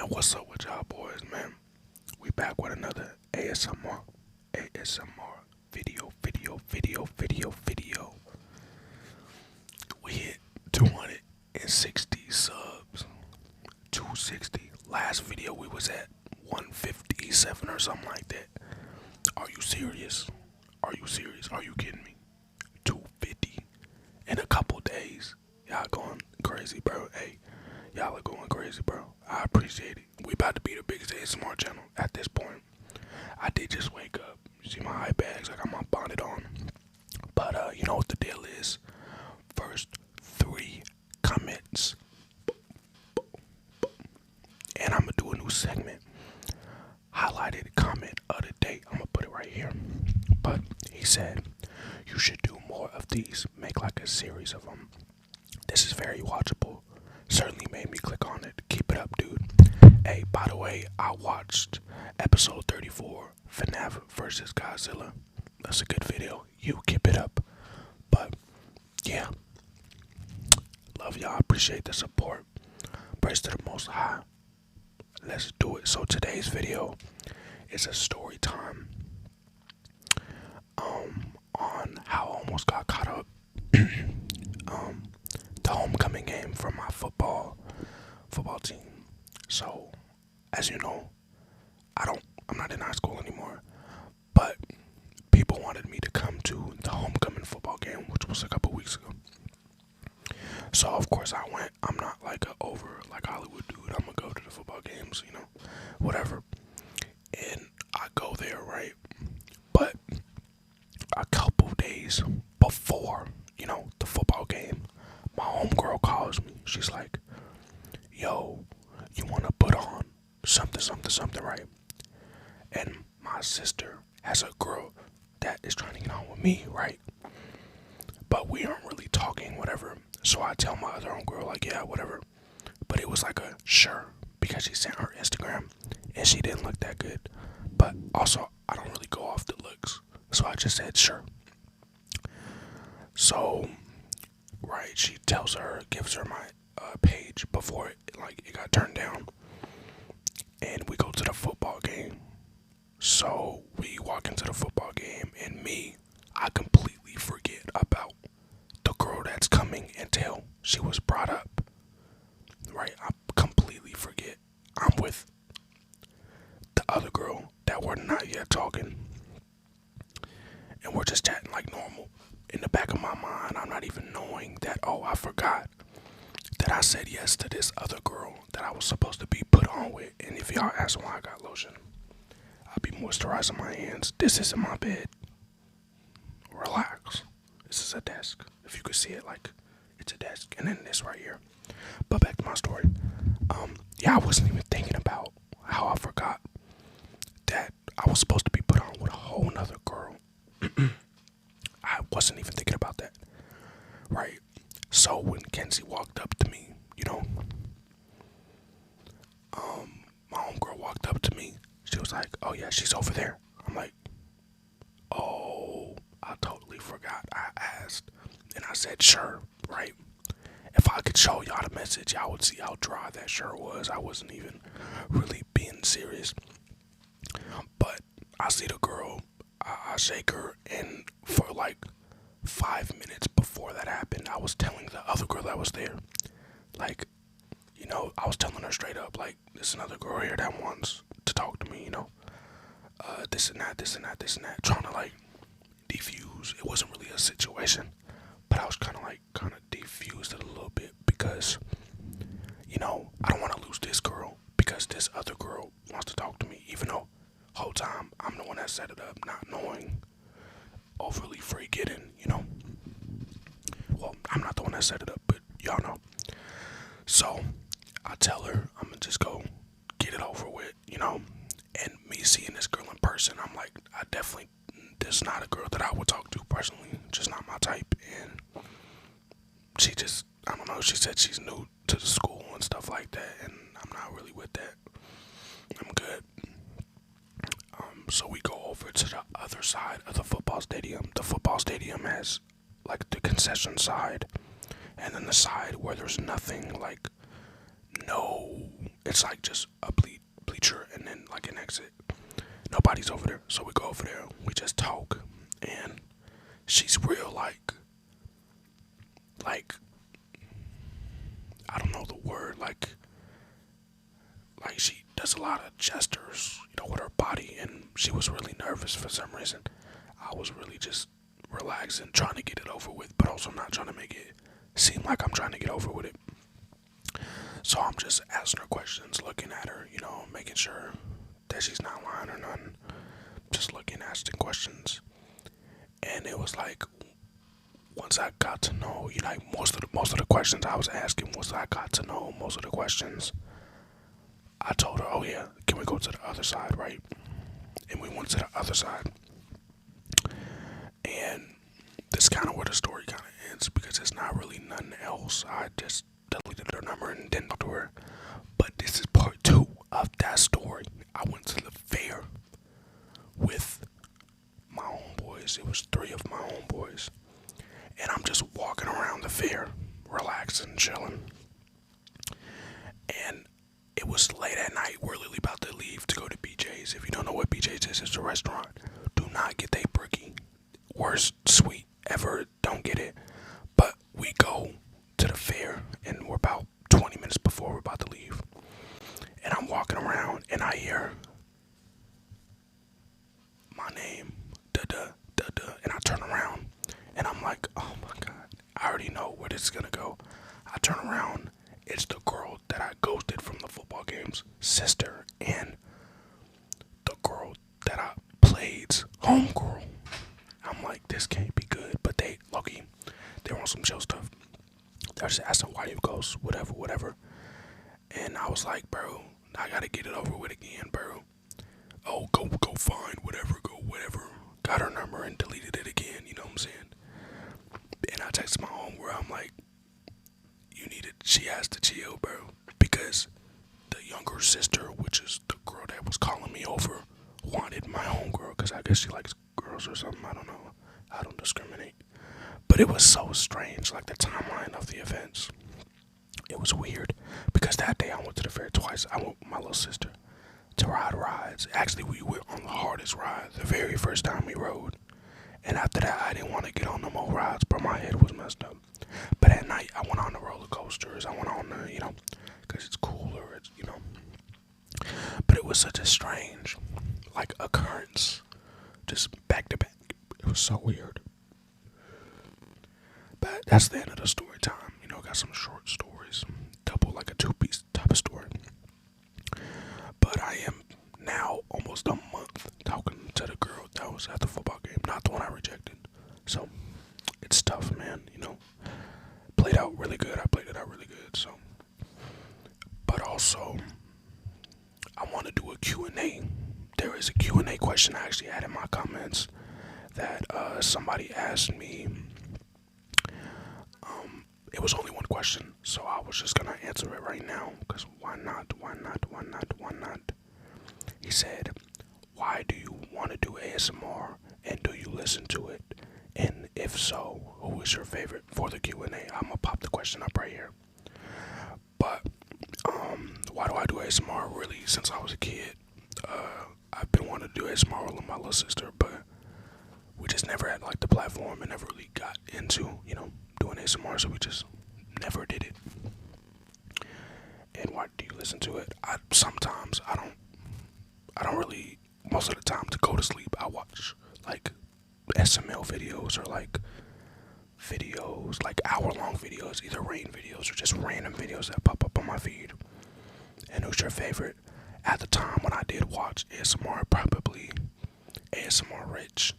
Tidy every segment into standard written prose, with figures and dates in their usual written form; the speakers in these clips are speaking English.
What's up with y'all boys, man? We back with another ASMR video. We hit 260 subs. 260. Last video we was at 157 or something like that. Are you serious? Are you serious? Are you kidding me? 250 in a couple days. Y'all going crazy, bro. Hey, y'all are going crazy, bro. I appreciate it. We about to be the biggest ASMR channel at this point. I did just wake up. You see my eye bags? I got my bonnet on. But you know what the deal is. First 3 comments. And I'm gonna do a new segment. Highlighted comment of the day. I'm gonna put it right here. But he said, you should do more of these. Make like a series of them. This is very watchable. Certainly made me click on it. Keep it up, dude. Hey, by the way, I watched episode 34, FNAF versus Godzilla. That's a good video. You keep it up. But yeah, love y'all. Appreciate the support. Praise to the Most High. Let's do it. So today's video is a story time on how I almost got caught up the homecoming game for my football team. So as you know, I'm not in high school anymore, but people wanted me to come to the homecoming football game, which was a couple weeks ago. So of course I went. I'm not like a over like Hollywood dude. I'm gonna go to the football games, whatever. And I go there, right? But a couple days before, the football game, my homegirl calls me. She's like, yo, you wanna put on something, right? And my sister has a girl that is trying to get on with me, right? But we aren't really talking, whatever. So I tell my other homegirl, like, yeah, whatever. But it was like a sure, because she sent her Instagram and she didn't look that good. But also, I don't really go off the looks. So I just said sure. So, right, she gives her my page before it got turned down. And we go to the football game. So we walk into the football game, and I completely forget about the girl that's coming until she was brought up. Right, I completely forget. I'm with the other girl that we're not yet talking, and we're just chatting like normal. In the back of my mind, I'm not even knowing that, I forgot that I said yes to this other girl that I was supposed to be put on with. And if y'all ask why I got lotion, I'll be moisturizing my hands. This isn't my bed. Relax. This is a desk. If you could see it, like, it's a desk. And then this right here. But back to my story. I wasn't even thinking about how I forgot that I was supposed to be put on with a whole nother girl. I wasn't even thinking about that. Right? So when Kenzie walked up to me, my homegirl walked up to me. She was like, oh yeah, she's over there. I'm like, oh, I totally forgot. I asked and I said, sure, right? If I could show y'all the message, y'all would see how dry that sure was. I wasn't even really being serious. But I see the girl, I shake her, and for like 5 minutes before that happened, I was telling the other girl that was there, like, I was telling her straight up, like, there's another girl here that wants to talk to me, this and that, trying to like defuse. It wasn't really a situation, but I was kind of defused it a little bit because, I don't want to lose this girl because this other girl wants to talk to me, even though whole time I'm the one that set it up, not knowing, overly forgetting, Well, I'm not the one that set it up, but y'all know. So I tell her I'm gonna just go get it over with, and me seeing this girl in person, I'm like, this is not a girl that I would talk to personally, just not my type. And she just, I don't know, she said she's new to the school and stuff like that, and I'm not really with that. I'm good. So we go over to the other side of the football stadium. The football stadium has like the concession side, and then the side where there's nothing, like, no, it's like just a second exit. Nobody's over there, so we go over there. We just talk, and she's real like I don't know the word, like she does a lot of gestures, with her body, and she was really nervous for some reason. I was really just relaxing, trying to get it over with, but also not trying to make it seem like I'm trying to get over with it. So I'm just asking her questions, looking at her, making sure that she's not lying or nothing. Just looking, asking questions. And it was like, once I got to know, like most of the questions I was asking, once I got to know most of the questions, I told her, oh yeah, can we go to the other side, right? And we went to the other side. And this is kind of where the story kind of ends, because it's not really nothing else. I just deleted her number and didn't talk to her. But this is part 2 of that story. I went to the fair with my homeboys. It was 3 of my homeboys. And I'm just walking around the fair, relaxing, chilling. And it was late at night. We're literally about to leave to go to BJ's. If you don't know what BJ's is, it's a restaurant. Do not get they brickie. Worst sweet ever. Don't get it. But we go to the fair, and we're about 20 minutes before we're about to leave. And I'm walking around, and I hear my name, da-da, da-da, and I turn around, and I'm like, oh my God, I already know where this is gonna go. I turn around, it's the girl that I ghosted from the football games, sister, and the girl that I played's homegirl. I'm like, this can't be good, but they were on some chill stuff. They were just asking why you ghost, whatever. And I was like, bro, I gotta get it over with again, bro. Oh, go find whatever, go whatever. Got her number and deleted it again, you know what I'm saying? And I texted my homegirl, I'm like, she has to chill, bro. Because the younger sister, which is the girl that was calling me over, wanted my homegirl, because I guess she likes girls or something, I don't know. I don't discriminate. But it was so strange, like the timeline of the events. It was weird, because that day I went to the fair twice. I went with my little sister to ride rides. Actually, we went on the hardest ride the very first time we rode. And after that, I didn't want to get on no more rides, but my head was messed up. But at night, I went on the roller coasters. I went on the, because it's cooler, But it was such a strange, occurrence. Just back to back. It was so weird. But that's the end of the story time. Got some short stories. Double, like a 2-piece type of story. But I am now almost a month talking to the girl that was at the football game, not the one I rejected. So it's tough, man. Played out really good. I played it out really good. So, but also, I want to do a Q&A. There is a Q&A question I actually had in my comments that somebody asked me. It was only one question, so I was just gonna answer it right now, because why not? He said, why do you want to do ASMR, and do you listen to it? And if so, who is your favorite for the Q&A? I'm gonna pop the question up right here. But, why do I do ASMR? Really, since I was a kid, I've been wanting to do ASMR with my little sister, but we just never had, the platform, and never really got into, doing ASMR, so we just never did it. And why do you listen to it? Sometimes I don't really, most of the time to go to sleep, I watch SML videos, or videos, hour-long videos, either rain videos or just random videos that pop up on my feed. And who's your favorite? At the time when I did watch ASMR, probably ASMR Rich.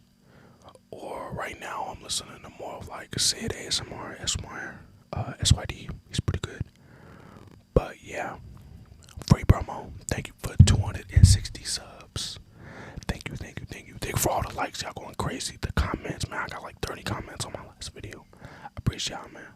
Or right now I'm listening to more of Sid ASMR, SYD. He's pretty good. But yeah, free promo. Thank you for 260 subs. Thank you. Thank you for all the likes. Y'all going crazy. The comments, man. I got 30 comments on my last video. I appreciate y'all, man.